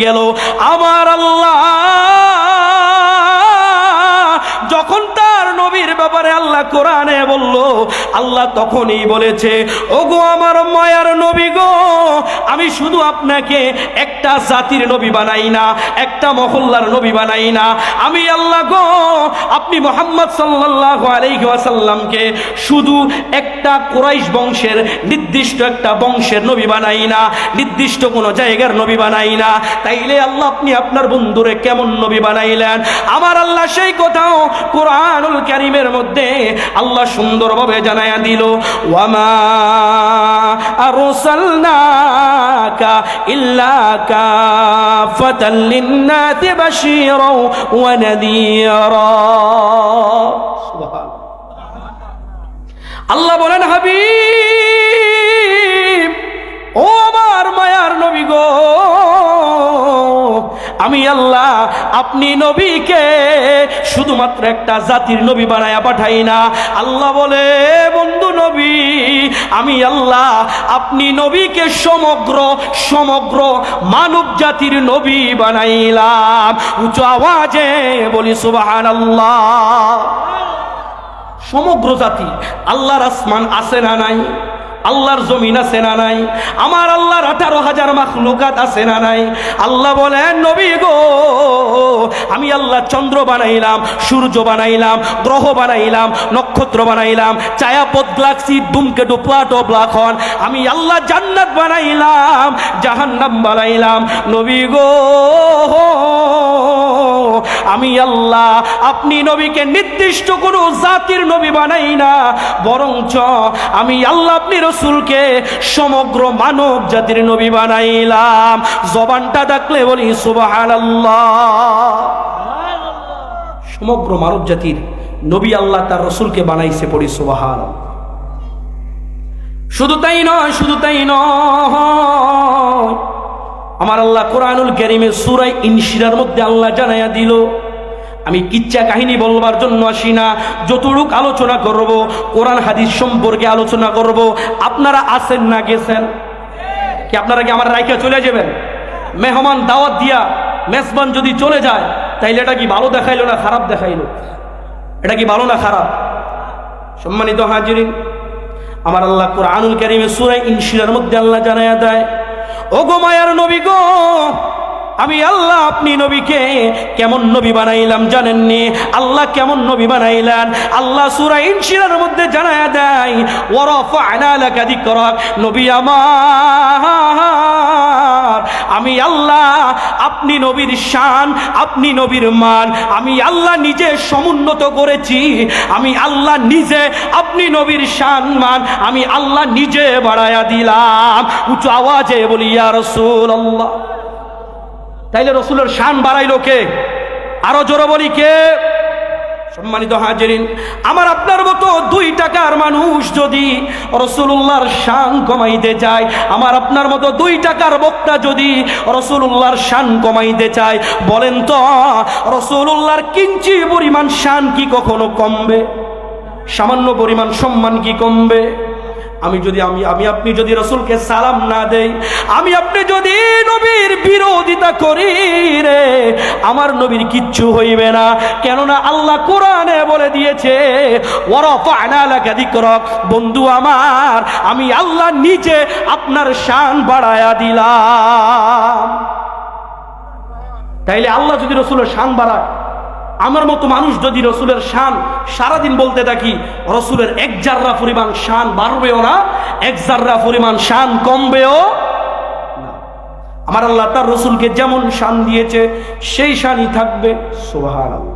গেল। আমার আল্লাহ যখন তার নবীর ব্যাপারে আল্লাহ কোরআনে বলল, আল্লাহ তখনই বলেছে, ওগো আমার মায়ার নবী গো, আমি শুধু আপনাকে একটা জাতির নবী বানাই না, একটা মহল্লার নবী বানাই না। আমি আল্লাহ গো, আপনি মুহাম্মদ সাল্লাল্লাহু আলাইহি ওয়াসাল্লামকে শুধু একটা কুরাইশ বংশের নির্দিষ্ট একটা বংশের নবী বানাই না, নির্দিষ্ট কোনো জায়গার নবী বানাই না। তাইলে আল্লাহ আপনি আপনার বন্ধুরে কেমন নবী বানাইলেন? আমার আল্লাহ সেই কথাও কুরআনুল কারীমের মধ্যে আল্লাহ সুন্দরভাবে জানায়া দিল, ওয়ামা আরসালনাকা ইল্লা কাফাতাল লিন্নাসি বাশীরা ওয়া নাযীরা। সুবহানাল্লাহ। আল্লাহ বলেন, হাবিব ও আমার মায়ার নবী গো, আমি আল্লাহ আপনি নবীকে শুধুমাত্র একটা জাতির নবী বানায়া পাঠাই না। আল্লাহ বলে, বন্ধু নবী, আমি আল্লাহ আপনি নবীকে সমগ্র মানব জাতির নবী বানাইলাম। উচ্চ আওয়াজে বলি সুবহানাল্লাহ। সমগ্র জাতি, আল্লাহর আসমান আছে না নাই? আল্লাহর জমিন আছে না নাই? আমার আল্লাহর 18,000 মাখলুকাত আছে না নাই? আল্লাহ বলেন, নবী গো, আমি আল্লাহ চন্দ্র বানাইলাম, সূর্য বানাইলাম, গ্রহ বানাইলাম, নক্ষত্র বানাইলাম, ছায়াপথ গ্যালাক্সি, ধূমকেতু, প্লাটো, ব্ল্যাকহোল। আমি আল্লাহ জান্নাত বানাইলাম, জাহান্নাম বানাইলাম। নবী গো, আমি আল্লাহ আপনি নবীকে নির্দিষ্ট কোনো জাতির নবী বানাই না, বরঞ্চ আমি আল্লাহ আপনি রাসূলকে সমগ্র মানব জাতির নবী বানাইলাম। জবানটা ডাকলে বলি সুবহানাল্লাহ। সমগ্র মানব জাতির নবী আল্লাহ তার রাসূলকে বানাইছে, পড়ি সুবহানাল্লাহ। শুধু তাই নয়, আমার আল্লাহ কোরআনুল কারীমে সূরা ইনশিরার মধ্যে আল্লাহ জানায়া দিল, আমি কিচ্ছা কাহিনী বলবার জন্য আসি না, যতটুক আলোচনা করব কোরআন হাদিস সম্পর্কে আলোচনা করব। আপনারা আছেন না গেছেন? কি আপনারা কি আমার রাইখা চলে যাবেন? মেহমান দাওয়াত দিয়া মেজবান যদি চলে যায়, তাইলে এটা কি ভালো দেখাইলো না খারাপ দেখাইলো? এটা কি ভালো না খারাপ? সম্মানিত হাজিরিন, আমার আল্লাহ কোরআনুল কারীমে সূরা ইনশিরার মধ্যে আল্লাহ জানায়া দেয়, ওগো মায়ার নবী গো, আমি আল্লাহ আপনি নবীকে কেমন নবী বানাইলাম জানেননি? আল্লাহ কেমন নবী বানাইলেন আল্লাহ সূরা ইনশিরার মধ্যে জানায়া দেয়, ওয়া রাফা'না লাকা যিকরাক। নবী আমার, আমি আল্লাহ আপনি নবীর শান, আপনি নবীর মান আমি আল্লাহ নিজে সমুন্নত করেছি। আমি আল্লাহ নিজে আপনি নবীর শান মান আমি আল্লাহ নিজে বাড়ায়া দিলাম। উচ্চ আওয়াজে বলি ইয়া রাসূলুল্লাহ। তাইলে রাসূলের শান বাড়াইলো কে? আরো জোরে বলি কে? সম্মানিত হাজিরিন, আমার আপনার মতো 2 টাকার মানুষ যদি রাসূলুল্লাহর শান কমাইতে চায়, আমার আপনার মতো 2 টাকার বক্তা যদি রাসূলুল্লাহর শান কমাইতে চায়, বলেন তো রাসূলুল্লাহর কিঞ্চি পরিমাণ শান কি কখনো কমবে? সামান্য পরিমাণ সম্মান কি কমবে? আমি আপনি যদি রাসূলকে সালাম না দেই, আমি আপনি যদি নবীর বিরোধিতা করি রে, আমার নবীর কিচ্ছু হইবে না। কেননা আল্লাহ কোরআনে বলে দিয়েছে, ওয়া রাফা'না লাকা যিকরাক। বন্ধু আমার, আমি আল্লাহ নিজে আপনার শান বাড়ায়া দিলাম। তাইলে আল্লাহ যদি রাসূলের শান বাড়ায়, আমার মতো মানুষ যদি রাসূলের শান সারাদিন বলতে থাকি, রাসূলের 1 জাররা পরিমাণ শান বাড়বেও না, 1 জাররা পরিমাণ শান কমবেও না। আমার আল্লাহ তার রাসূলকে যেমন শান দিয়েছে সেই শানই থাকবে। সুবহানাল্লাহ।